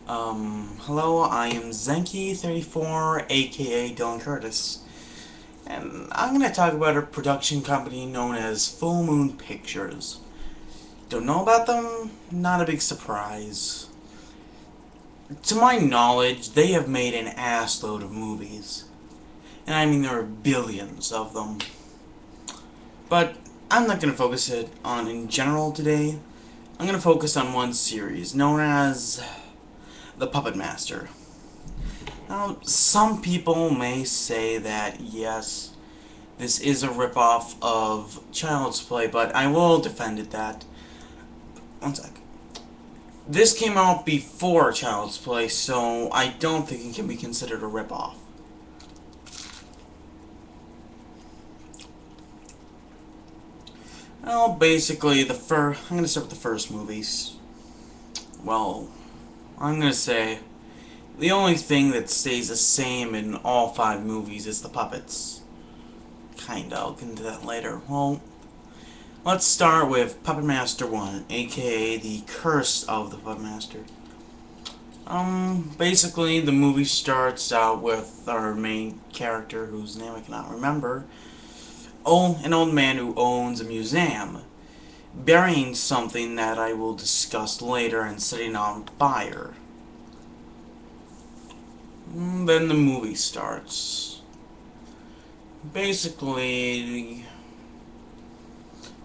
Hello, I am Zenki34, aka Dylan Curtis, and I'm going to talk about a production company known as Full Moon Pictures. Don't know about them? Not a big surprise. To my knowledge, they have made an assload of movies, and I mean there are billions of them. But I'm not going to focus it on in general today. I'm going to focus on one series known as The Puppet Master. Now, some people may say that, yes, this is a ripoff of Child's Play, but I will defend it that. One sec. This came out before Child's Play, so I don't think it can be considered a ripoff. Well, basically, I'm gonna start with the first movies. Well, I'm gonna say the only thing that stays the same in all 5 movies is the puppets. Kinda, I'll get into that later. Well, let's start with Puppet Master 1, aka The Curse of the Puppet Master. Basically, the movie starts out with our main character, whose name I cannot remember, an old man who owns a museum, burying something that I will discuss later and setting on fire. Then the movie starts. Basically,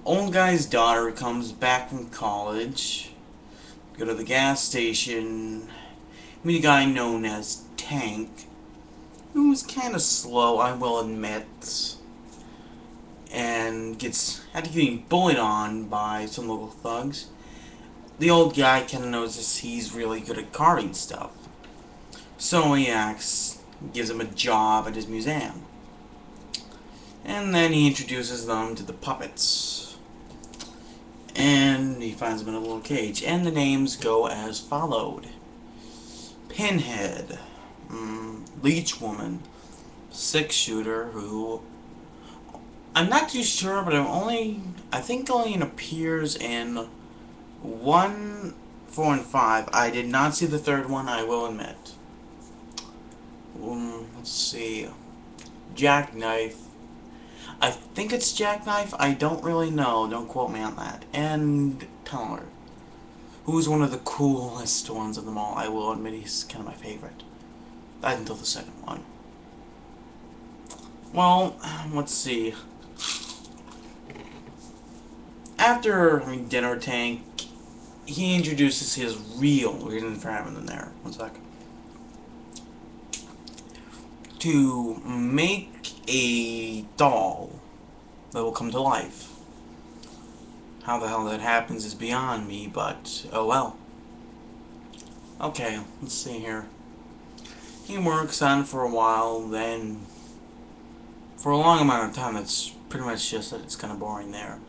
old guy's daughter comes back from college, go to the gas station, meet a guy known as Tank, who's kind of slow, I will admit, and gets getting bullied on by some local thugs. The old guy kind of notices he's really good at carving stuff, so he gives him a job at his museum. And then he introduces them to the puppets. And he finds them in a little cage. And the names go as followed. Pinhead, Leech Woman, Six Shooter, who I'm not too sure, but I think only appears in 1, 4, and 5. I did not see the third one, I will admit. Let's see. Jackknife. I think it's Jackknife. I don't really know. Don't quote me on that. And Teller, who's one of the coolest ones of them all. I will admit he's kind of my favorite. That until the second one. Well, let's see. After dinner with Tank, he introduces his real reason for having them there. One sec. To make a doll that will come to life. How the hell that happens is beyond me, but oh well. Okay, let's see here. He works on it for a while, then for a long amount of time, it's pretty much just that it's kind of boring there.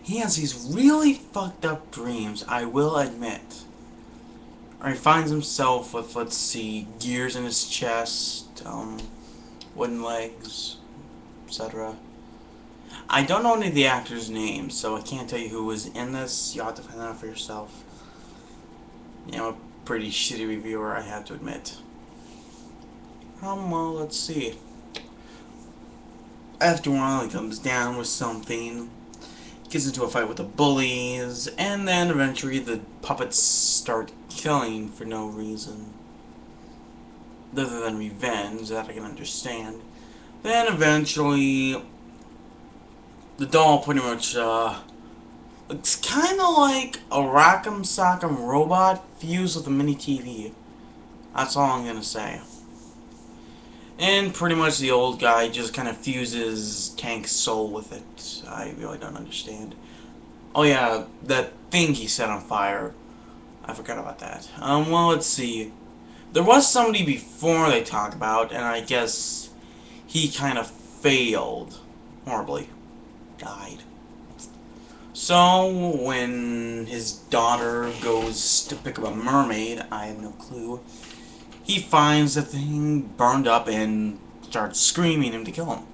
He has these really fucked up dreams, I will admit. Or he finds himself with, let's see, gears in his chest, wooden legs, etc. I don't know any of the actors' names, so I can't tell you who was in this. You'll have to find out for yourself. I'm a pretty shitty reviewer, I have to admit. Well, let's see. After a while, he comes down with something, gets into a fight with the bullies, and then eventually the puppets start killing for no reason. Other than revenge, that I can understand. Then eventually, the doll pretty much, looks kinda like a Rock'em Sock'em robot fused with a mini TV. That's all I'm gonna say. And pretty much the old guy just kind of fuses Tank's soul with it. I really don't understand. Oh yeah, that thing he set on fire. I forgot about that. Well, let's see. There was somebody before they talk about, and I guess he kind of failed horribly. Died. So, when his daughter goes to pick up a mermaid, I have no clue, he finds the thing burned up and starts screaming him to kill him.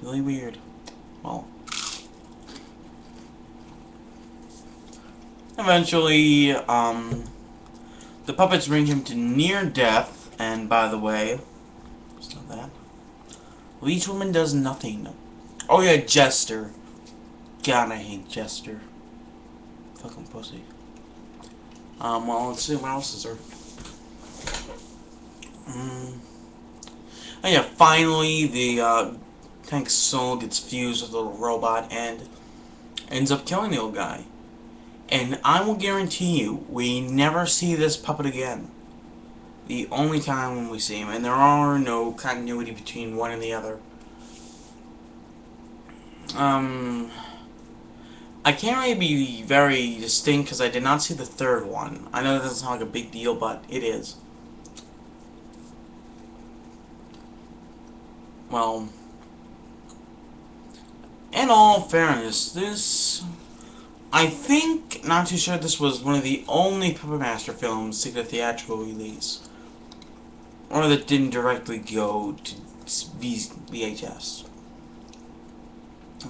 Really weird. Well, eventually, The puppets bring him to near death, and by the way, it's not that. Leech Woman does nothing. Oh yeah, Jester. God, I hate Jester. Fucking pussy. Well, let's see what else is there. Oh yeah, finally the tank's soul gets fused with a little robot and ends up killing the old guy. And I will guarantee you, we never see this puppet again. The only time when we see him, and there are no continuity between one and the other. I can't really be very distinct because I did not see the third one. I know that doesn't sound like a big deal, but it is. Well, in all fairness, this... I think, not too sure, this was one of the only Puppet Master films to get a theatrical release. Or that didn't directly go to VHS.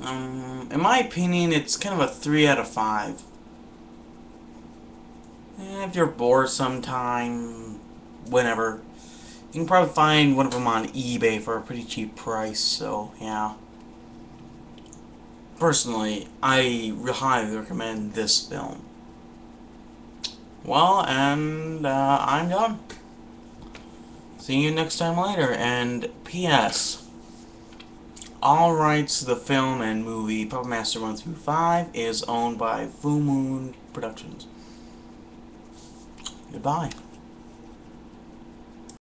In my opinion, it's kind of a 3 out of 5. If you're bored sometime, whenever, you can probably find one of them on eBay for a pretty cheap price, so yeah. Personally, I highly recommend this film. Well, and I'm done. See you next time later, and P.S. All rights to the film and movie Puppet Master 1 through 5 is owned by Full Moon Productions. Goodbye.